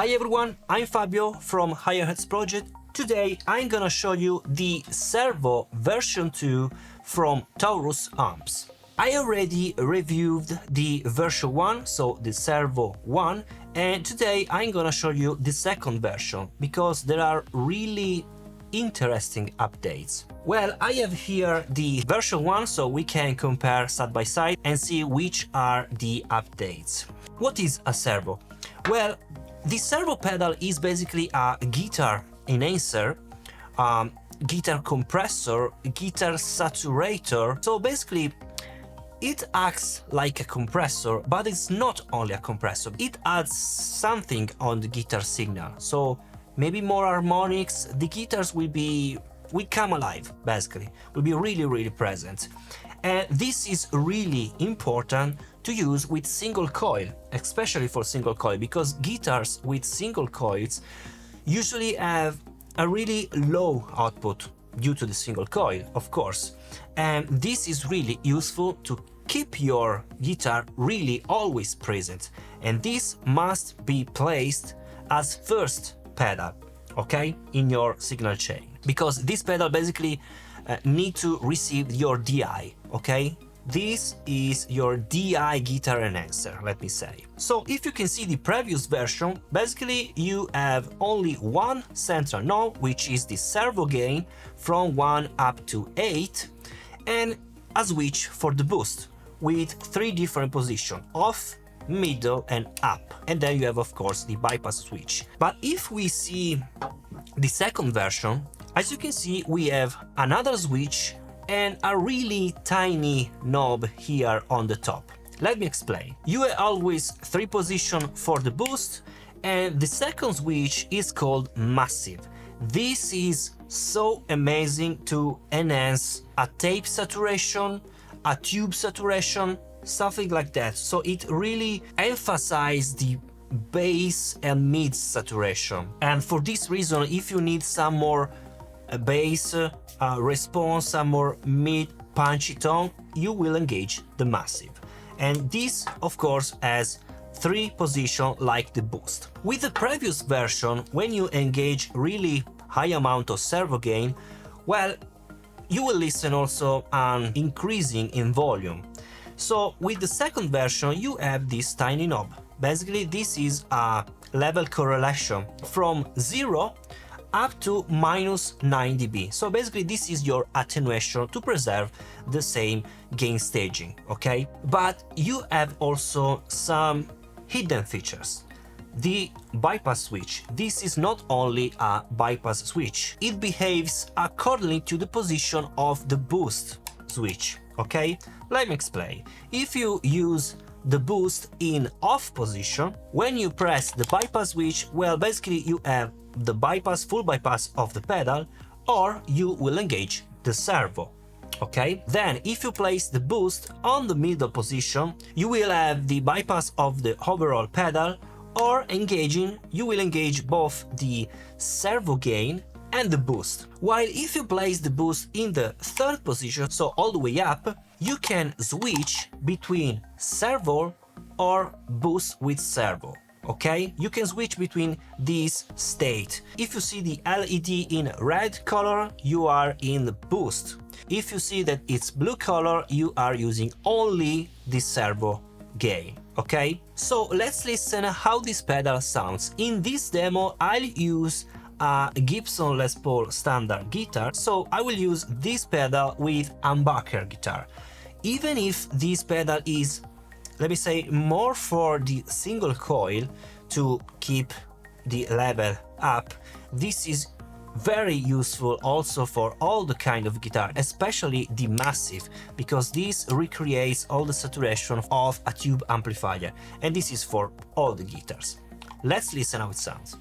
Hi everyone, I'm Fabio from Higher Heads Project. Today I'm gonna show you the Servo version 2 from Taurus amps. I already reviewed the version 1, so the Servo 1, and today I'm gonna show you the second version because there are really interesting updates. Well, I have here the version 1 so we can compare side by side and see which are the updates. What is a servo? Well, the servo pedal is basically a guitar enhancer, guitar compressor, guitar saturator. So basically it acts like a compressor, but it's not only a compressor. It adds something on the guitar signal. So maybe more harmonics, the guitars will come alive, basically, will be really present. And this is really important to use with single coil, especially for single coil, because guitars with single coils usually have a really low output due to the single coil, of course. And this is really useful to keep your guitar really always present. And this must be placed as first pedal, okay, in your signal chain, because this pedal basically need to receive your DI, okay? This is your DI guitar enhancer, let me say. So if you can see the previous version, basically you have only one central knob, which is the servo gain from 1 up to 8, and a switch for the boost with 3 different positions: off, middle and up. And then you have of course the bypass switch. But if we see the second version, as you can see, we have another switch and a really tiny knob here on the top. Let me explain. You have always 3 positions for the boost, and the second switch is called massive. This is so amazing to enhance a tape saturation, a tube saturation, something like that. So it really emphasizes the bass and mid saturation. And for this reason, if you need some more bass response, some more mid punchy tone, you will engage the massive. And this of course has 3 positions like the boost. With the previous version, when you engage really high amount of servo gain, well, you will listen also an increasing in volume. So with the second version you have this tiny knob. Basically this is a level correlation from 0 up to -9 dB. So basically this is your attenuation to preserve the same gain staging, okay? But you have also some hidden features. The bypass switch. This is not only a bypass switch, it behaves accordingly to the position of the boost switch, okay? Let me explain. If you use the boost in off position, when you press the bypass switch, well, basically you have the bypass, full bypass of the pedal, or you will engage the servo, okay? Then if you place the boost on the middle position, you will have the bypass of the overall pedal, or you will engage both the servo gain and the boost. While if you place the boost in the third position, so all the way up, you can switch between servo or boost with servo, okay? You can switch between this state. If you see the LED in red color, you are in the boost. If you see that it's blue color, you are using only the servo gain, okay? So let's listen how this pedal sounds. In this demo I'll use a Gibson Les Paul standard guitar, so I will use this pedal with humbucker guitar. Even if this pedal is, let me say, more for the single coil to keep the level up, this is very useful also for all the kind of guitar, especially the massive, because this recreates all the saturation of a tube amplifier, and this is for all the guitars. Let's listen how it sounds.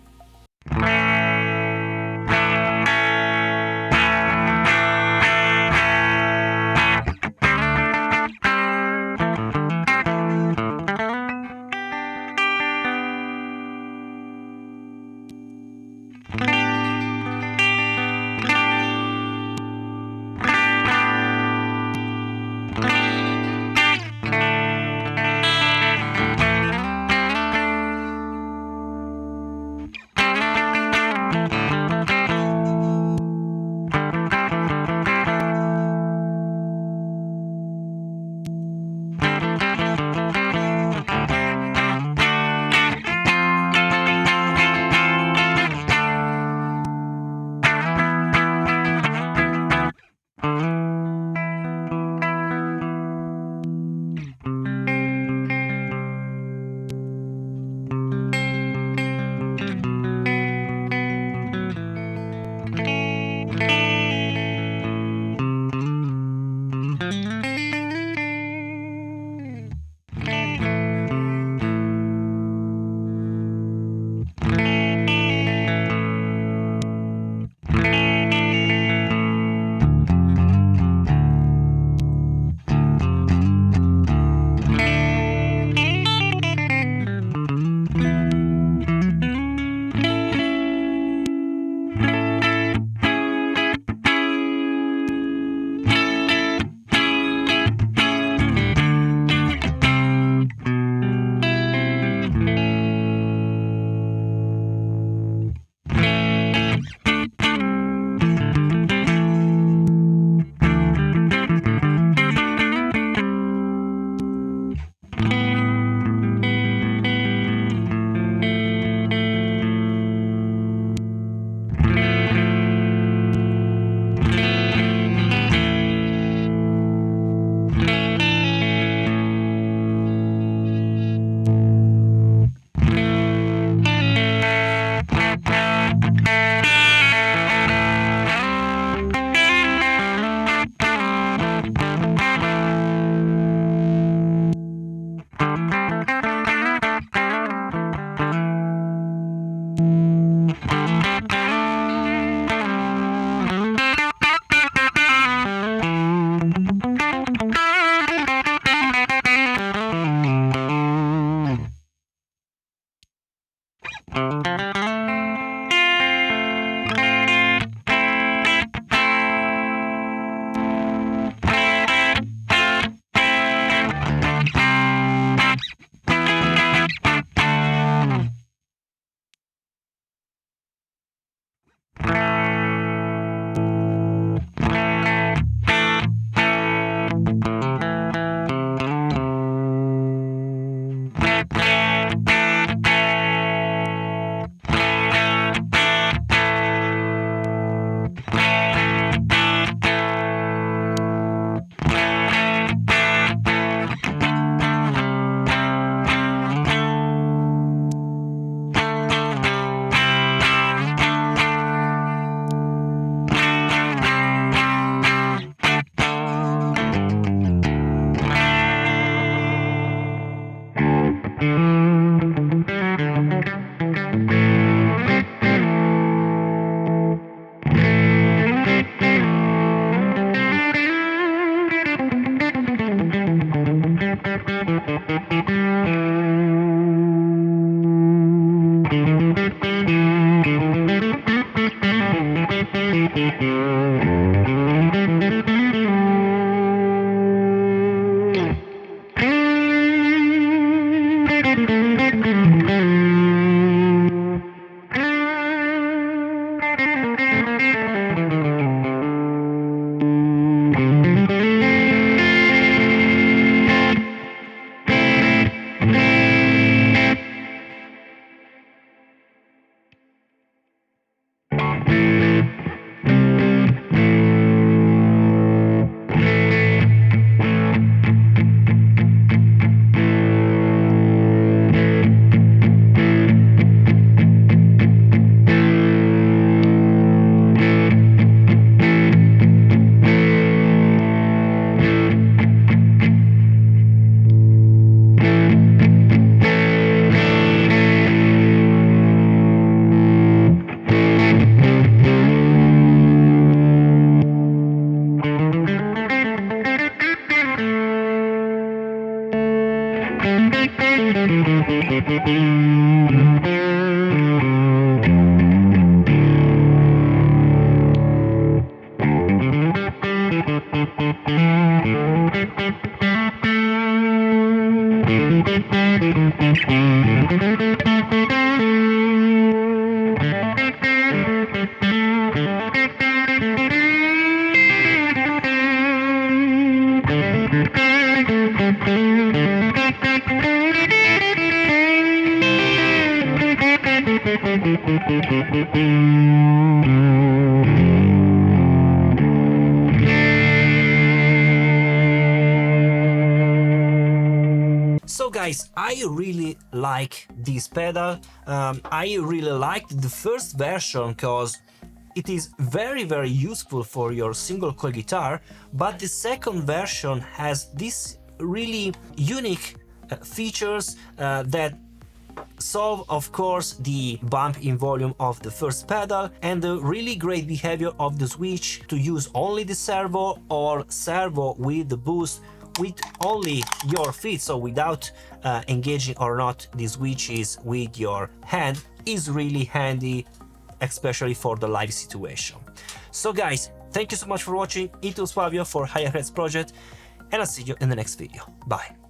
So guys, I really like this pedal. I really liked the first version because it is very useful for your single coil guitar, but the second version has this really unique features that solve, of course, the bump in volume of the first pedal and the really great behavior of the switch to use only the servo or servo with the boost with only your feet, so without engaging or not the switches with your hand, is really handy, especially for the live situation. So guys, thank you so much for watching. It was Fabio for Higher Heads Project, and I'll see you in the next video. Bye.